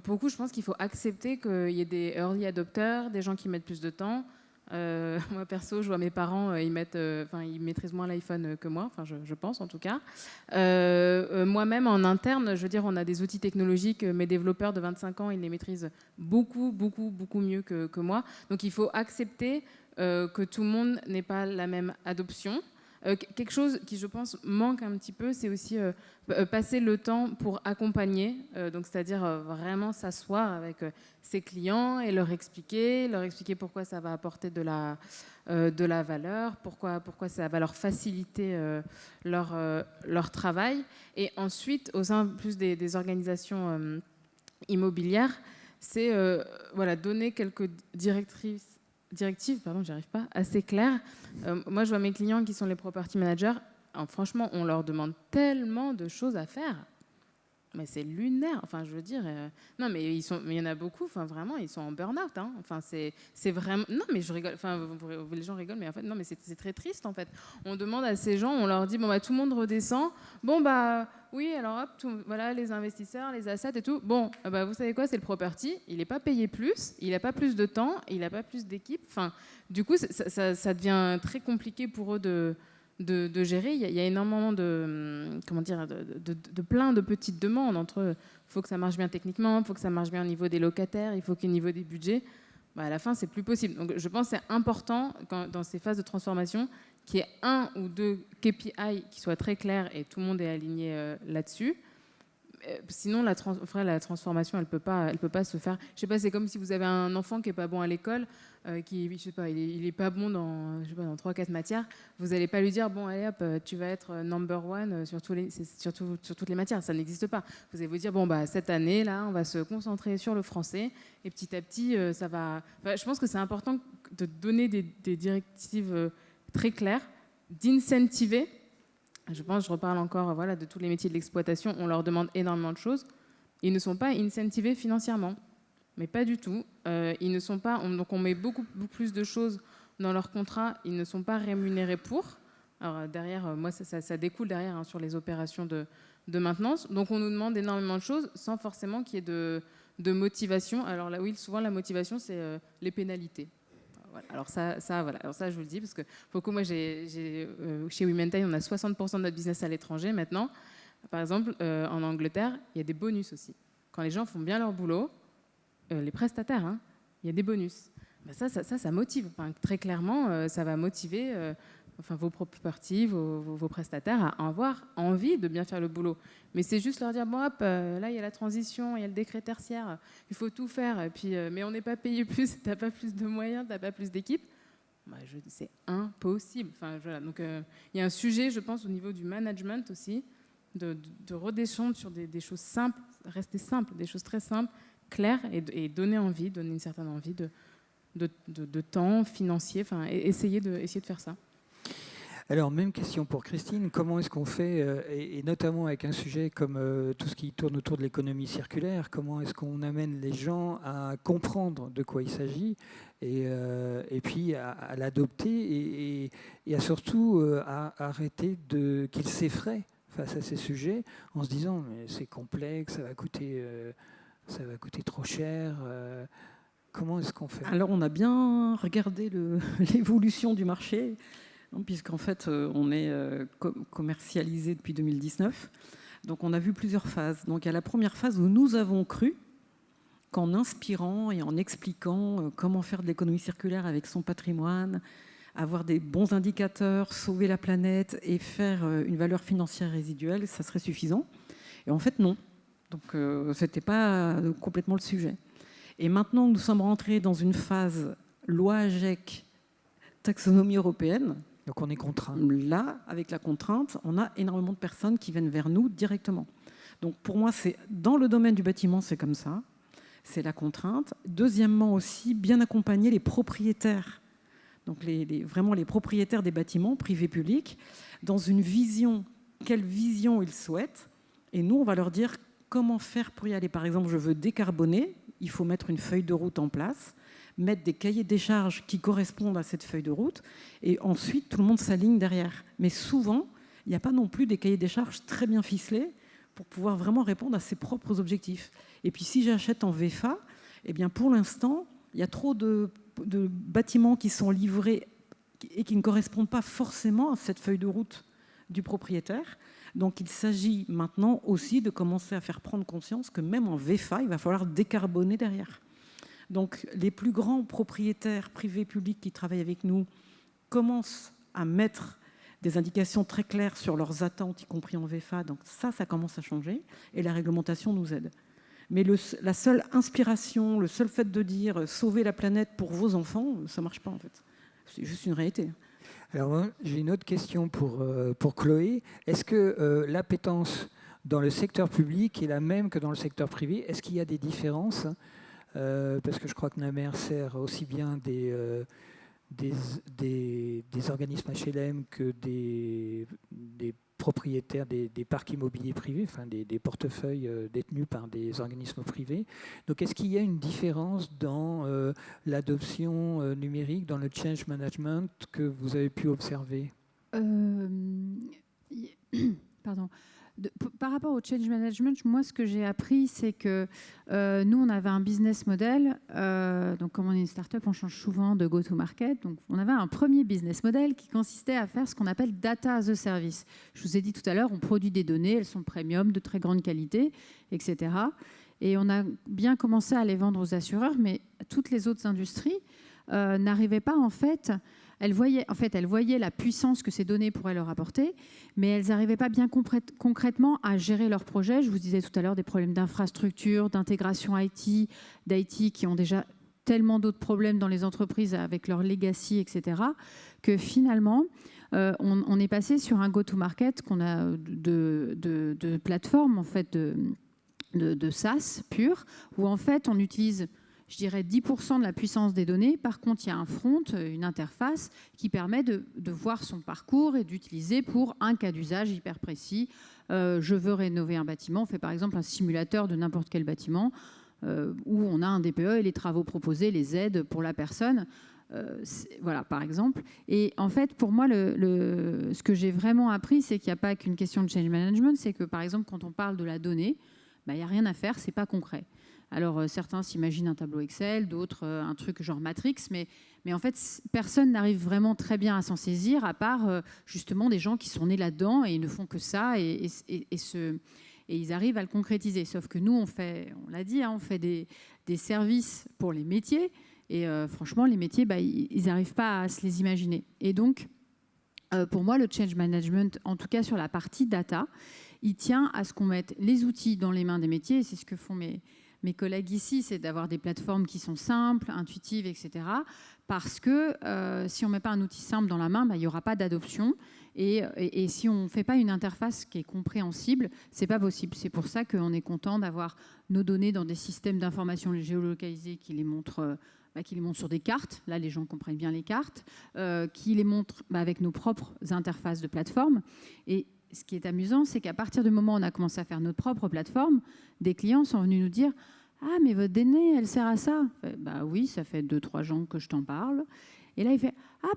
Pour le coup, je pense qu'il faut accepter qu'il y ait des early adopters, des gens qui mettent plus de temps. Moi, perso, je vois mes parents, ils maîtrisent moins l'iPhone que moi, je pense en tout cas. Moi-même, en interne, je veux dire, on a des outils technologiques, mes développeurs de 25 ans, ils les maîtrisent beaucoup mieux que moi. Donc, il faut accepter que tout le monde n'ait pas la même adoption. Quelque chose qui, je pense, manque un petit peu, c'est aussi passer le temps pour accompagner, donc c'est-à-dire vraiment s'asseoir avec ses clients et leur expliquer pourquoi ça va apporter de la valeur, pourquoi ça va leur faciliter leur travail. Et ensuite, au sein plus des organisations immobilières, c'est donner quelques directives, j'arrive pas, assez claires. Moi, je vois mes clients qui sont les property managers. Alors, franchement, on leur demande tellement de choses à faire. Mais c'est lunaire. Enfin, je veux dire... non, mais il y en a beaucoup, vraiment, ils sont en burn-out. Hein. Enfin, c'est vraiment... Non, mais je rigole. Enfin, les gens rigolent, mais en fait, non, mais c'est très triste, en fait. On demande à ces gens, on leur dit, tout le monde redescend. Oui, alors hop, voilà, les investisseurs, les assets et tout. Bon, vous savez quoi, c'est le property. Il n'est pas payé plus, il n'a pas plus de temps, il n'a pas plus d'équipe. Enfin, du coup, ça devient très compliqué pour eux de gérer. Il y a énormément de plein de petites demandes entre eux. Il faut que ça marche bien techniquement, il faut que ça marche bien au niveau des locataires, il faut qu'au niveau des budgets, à la fin, c'est plus possible. Donc, je pense que c'est important, dans ces phases de transformation, qu'il y ait 1 ou 2 KPI qui soient très clairs et tout le monde est aligné là-dessus. Sinon, la transformation, elle peut pas se faire. Je sais pas, c'est comme si vous avez un enfant qui est pas bon à l'école, il est pas bon dans 3-4 matières. Vous n'allez pas lui dire, bon, allez hop, tu vas être number one sur toutes les matières. Ça n'existe pas. Vous allez vous dire, cette année, là, on va se concentrer sur le français et petit à petit, ça va. Je pense que c'est important de donner des directives très claires, d'incentiver. Je reparle encore de tous les métiers de l'exploitation, on leur demande énormément de choses. Ils ne sont pas incentivés financièrement, mais pas du tout. Ils ne sont pas, donc on met beaucoup plus de choses dans leur contrat, ils ne sont pas rémunérés pour. Alors derrière, moi ça découle derrière sur les opérations de maintenance. Donc on nous demande énormément de choses sans forcément qu'il y ait de motivation. Alors là, oui, souvent la motivation, c'est les pénalités. Voilà. Alors ça, je vous le dis, parce que pour le coup, moi, chez WomenTime, on a 60% de notre business à l'étranger maintenant. Par exemple, en Angleterre, il y a des bonus aussi. Quand les gens font bien leur boulot, les prestataires, il y a des bonus. Ça motive. Très clairement, ça va motiver vos properties, vos prestataires à avoir envie de bien faire le boulot. Mais c'est juste leur dire, là, il y a la transition, il y a le décret tertiaire, il faut tout faire, et puis, mais on n'est pas payé plus, tu n'as pas plus de moyens, tu n'as pas plus d'équipe. C'est impossible. Donc, il y a un sujet, je pense, au niveau du management aussi, de redescendre sur des choses simples, rester simple, des choses très simples, claires, et donner une certaine envie de temps financier, essayer de faire ça. Alors, même question pour Christine. Comment est-ce qu'on fait, et notamment avec un sujet comme tout ce qui tourne autour de l'économie circulaire, comment est-ce qu'on amène les gens à comprendre de quoi il s'agit et puis à l'adopter et à surtout à arrêter qu'ils s'effraient face à ces sujets en se disant mais c'est complexe, ça va coûter trop cher. Comment est-ce qu'on fait? Alors, on a bien regardé l'évolution du marché. Puisqu'en fait, on est commercialisé depuis 2019. Donc, on a vu plusieurs phases. Donc, il y a la première phase où nous avons cru qu'en inspirant et en expliquant comment faire de l'économie circulaire avec son patrimoine, avoir des bons indicateurs, sauver la planète et faire une valeur financière résiduelle, ça serait suffisant. Et en fait, non. Donc, ce n'était pas complètement le sujet. Et maintenant que nous sommes rentrés dans une phase loi AGEC, taxonomie européenne, donc on est contraint. Là, avec la contrainte, on a énormément de personnes qui viennent vers nous directement. Donc pour moi, c'est dans le domaine du bâtiment, c'est comme ça. C'est la contrainte. Deuxièmement aussi, bien accompagner les propriétaires. Donc vraiment les propriétaires des bâtiments, privés, publics, dans une vision, quelle vision ils souhaitent. Et nous, on va leur dire comment faire pour y aller. Par exemple, je veux décarboner, il faut mettre une feuille de route en place, mettre des cahiers des charges qui correspondent à cette feuille de route, et ensuite tout le monde s'aligne derrière. Mais souvent, il n'y a pas non plus des cahiers des charges très bien ficelés pour pouvoir vraiment répondre à ses propres objectifs. Et puis si j'achète en VFA, eh bien pour l'instant, il y a trop de bâtiments qui sont livrés et qui ne correspondent pas forcément à cette feuille de route du propriétaire. Donc il s'agit maintenant aussi de commencer à faire prendre conscience que même en VFA, il va falloir décarboner derrière. Donc les plus grands propriétaires privés publics qui travaillent avec nous commencent à mettre des indications très claires sur leurs attentes, y compris en VFA. Donc ça commence à changer et la réglementation nous aide. Mais la seule inspiration, le seul fait de dire « sauvez la planète pour vos enfants », ça ne marche pas en fait. C'est juste une réalité. Alors j'ai une autre question pour Chloé. Est-ce que l'appétence dans le secteur public est la même que dans le secteur privé? Est-ce qu'il y a des différences? Parce que je crois que Namer sert aussi bien des organismes HLM que des propriétaires des parcs immobiliers privés, enfin des portefeuilles détenus par des organismes privés. Donc est-ce qu'il y a une différence dans l'adoption numérique, dans le change management que vous avez pu observer? Pardon. Par rapport au change management, moi, ce que j'ai appris, c'est que nous, on avait un business model. Donc, comme on est une start-up, on change souvent de go-to-market. Donc, on avait un premier business model qui consistait à faire ce qu'on appelle data as a service. Je vous ai dit tout à l'heure, on produit des données, elles sont premium, de très grande qualité, etc. Et on a bien commencé à les vendre aux assureurs, mais toutes les autres industries n'arrivaient pas, en fait... Elles voyaient la puissance que ces données pourraient leur apporter, mais elles n'arrivaient pas bien concrètement à gérer leurs projets. Je vous disais tout à l'heure des problèmes d'infrastructure, d'intégration IT, d'IT qui ont déjà tellement d'autres problèmes dans les entreprises avec leur legacy, etc., que finalement, on est passé sur un go-to-market qu'on a de plateforme, en fait, de SaaS pur, où en fait, on utilise... je dirais 10% de la puissance des données. Par contre, il y a un front, une interface qui permet de voir son parcours et d'utiliser pour un cas d'usage hyper précis. Je veux rénover un bâtiment. On fait par exemple un simulateur de n'importe quel bâtiment où on a un DPE et les travaux proposés, les aides pour la personne. Voilà, par exemple. Et en fait, pour moi, ce que j'ai vraiment appris, c'est qu'il n'y a pas qu'une question de change management. C'est que, par exemple, quand on parle de la donnée, il n'y a rien à faire, ce n'est pas concret. Alors, certains s'imaginent un tableau Excel, d'autres un truc genre Matrix, mais en fait, personne n'arrive vraiment très bien à s'en saisir, à part justement des gens qui sont nés là-dedans et ils ne font que ça et ils arrivent à le concrétiser. Sauf que nous, on l'a dit, on fait des services pour les métiers et franchement, les métiers, ils n'arrivent pas à se les imaginer. Et donc, pour moi, le change management, en tout cas sur la partie data, il tient à ce qu'on mette les outils dans les mains des métiers et c'est ce que font mes collègues ici, c'est d'avoir des plateformes qui sont simples, intuitives, etc. Parce que si on ne met pas un outil simple dans la main, il n'y aura pas d'adoption. Et si on ne fait pas une interface qui est compréhensible, ce n'est pas possible. C'est pour ça qu'on est content d'avoir nos données dans des systèmes d'information géolocalisés qui les montrent sur des cartes. Là, les gens comprennent bien les cartes. Qui les montrent avec nos propres interfaces de plateforme. Et ce qui est amusant, c'est qu'à partir du moment où on a commencé à faire notre propre plateforme, des clients sont venus nous dire « Ah, mais votre donnée, elle sert à ça ?» Oui, ça fait 2-3 ans que je t'en parle. Et là, il fait « Ah,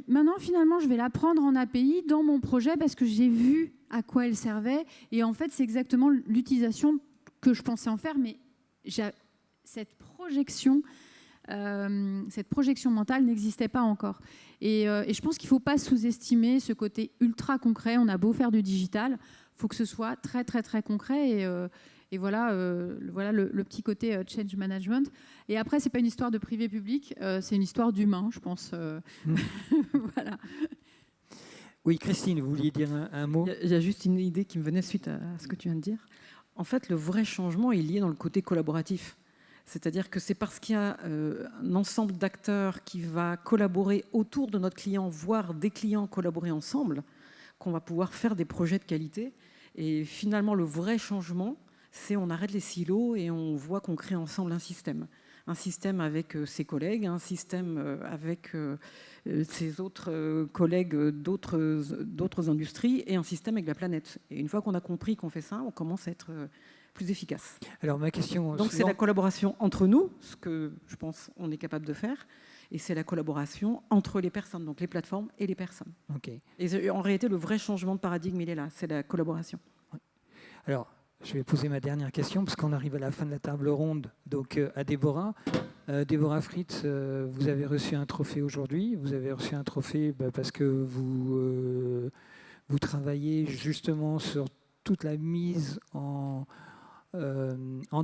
maintenant, finalement, je vais la prendre en API dans mon projet parce que j'ai vu à quoi elle servait. Et en fait, c'est exactement l'utilisation que je pensais en faire, mais cette projection mentale n'existait pas encore. Et je pense qu'il ne faut pas sous-estimer ce côté ultra concret. On a beau faire du digital, il faut que ce soit très, très, très concret. Et voilà, le petit côté change management. Et après, ce n'est pas une histoire de privé-public, c'est une histoire d'humain, je pense. Voilà. Oui, Christine, vous vouliez dire un mot? Il y a juste une idée qui me venait suite à ce que tu viens de dire. En fait, le vrai changement est lié dans le côté collaboratif. C'est-à-dire que c'est parce qu'il y a un ensemble d'acteurs qui va collaborer autour de notre client, voire des clients collaborer ensemble, qu'on va pouvoir faire des projets de qualité. Et finalement, le vrai changement, c'est on arrête les silos et on voit qu'on crée ensemble un système. Un système avec ses collègues, un système avec ses autres collègues d'autres industries et un système avec la planète. Et une fois qu'on a compris qu'on fait ça, on commence à être plus efficace. Alors ma question. Donc c'est la collaboration entre nous, ce que je pense on est capable de faire, et c'est la collaboration entre les personnes, donc les plateformes et les personnes. Okay. Et en réalité, le vrai changement de paradigme, il est là, c'est la collaboration. Alors, je vais poser ma dernière question, parce qu'on arrive à la fin de la table ronde, donc à Déborah. Déborah Fritz, vous avez reçu un trophée aujourd'hui. Vous avez reçu un trophée parce que vous travaillez justement sur toute la mise en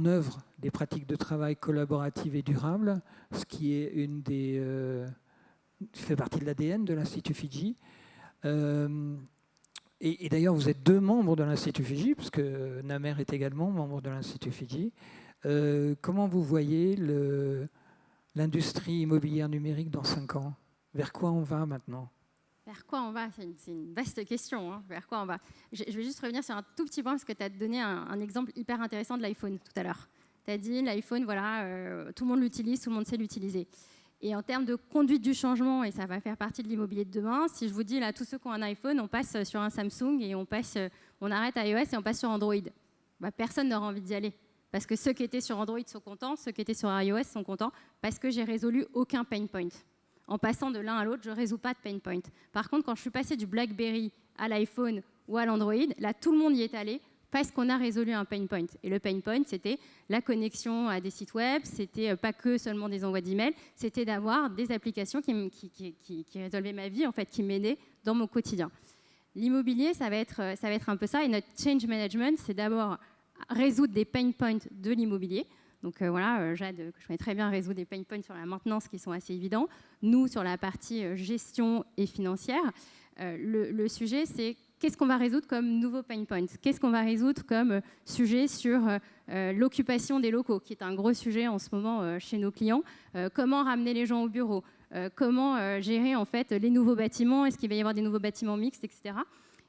œuvre des pratiques de travail collaboratives et durables, ce qui est une des fait partie de l'ADN de l'Institut Fidji. Et d'ailleurs, vous êtes 2 membres de l'Institut Fidji, parce que Namer est également membre de l'Institut Fidji. Comment vous voyez l'industrie immobilière numérique dans 5 ans? Vers quoi on va maintenant? Vers quoi on va? C'est une vaste question. Hein. Vers quoi on va? Je vais juste revenir sur un tout petit point, parce que tu as donné un exemple hyper intéressant de l'iPhone tout à l'heure. Tu as dit l'iPhone, voilà, tout le monde l'utilise, tout le monde sait l'utiliser. Et en termes de conduite du changement, et ça va faire partie de l'immobilier de demain, si je vous dis, là, tous ceux qui ont un iPhone, on passe sur un Samsung et on arrête iOS et on passe sur Android. Bah, personne n'aura envie d'y aller. Parce que ceux qui étaient sur Android sont contents, ceux qui étaient sur iOS sont contents, parce que j'ai résolu aucun pain point. En passant de l'un à l'autre, je ne résous pas de pain point. Par contre, quand je suis passée du BlackBerry à l'iPhone ou à l'Android, là, tout le monde y est allé parce qu'on a résolu un pain point. Et le pain point, c'était la connexion à des sites web, c'était pas que seulement des envois d'emails, c'était d'avoir des applications qui résolvaient ma vie, en fait, qui m'aidaient dans mon quotidien. L'immobilier, ça va être un peu ça. Et notre change management, c'est d'abord résoudre des pain points de l'immobilier. Donc voilà, Jade, que je connais très bien, résout des pain points sur la maintenance qui sont assez évidents. Nous, sur la partie gestion et financière, le sujet, c'est qu'est-ce qu'on va résoudre comme nouveaux pain points? Qu'est-ce qu'on va résoudre comme sujet sur l'occupation des locaux, qui est un gros sujet en ce moment chez nos clients? Comment ramener les gens au bureau? Comment gérer en fait les nouveaux bâtiments? Est-ce qu'il va y avoir des nouveaux bâtiments mixtes, etc.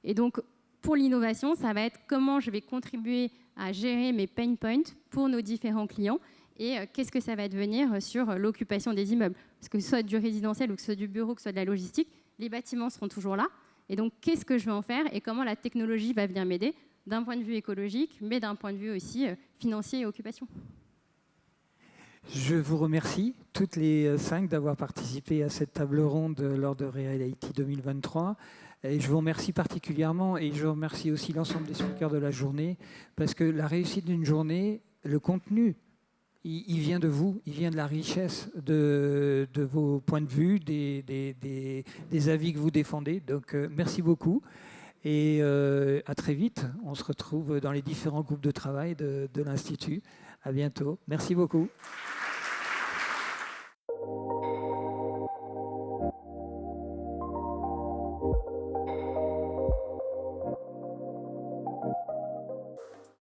Et donc, pour l'innovation, ça va être comment je vais contribuer à gérer mes pain points pour nos différents clients et qu'est-ce que ça va devenir sur l'occupation des immeubles. Parce que ce soit du résidentiel ou que ce soit du bureau, que ce soit de la logistique, les bâtiments seront toujours là. Et donc, qu'est-ce que je vais en faire et comment la technologie va venir m'aider d'un point de vue écologique, mais d'un point de vue aussi financier et occupation. Je vous remercie toutes les 5 d'avoir participé à cette table ronde lors de Reality 2023. Et je vous remercie particulièrement et je remercie aussi l'ensemble des speakers de la journée parce que la réussite d'une journée, le contenu, il vient de vous, il vient de la richesse de vos points de vue, des avis que vous défendez. Donc merci beaucoup et à très vite. On se retrouve dans les différents groupes de travail de l'Institut. À bientôt. Merci beaucoup.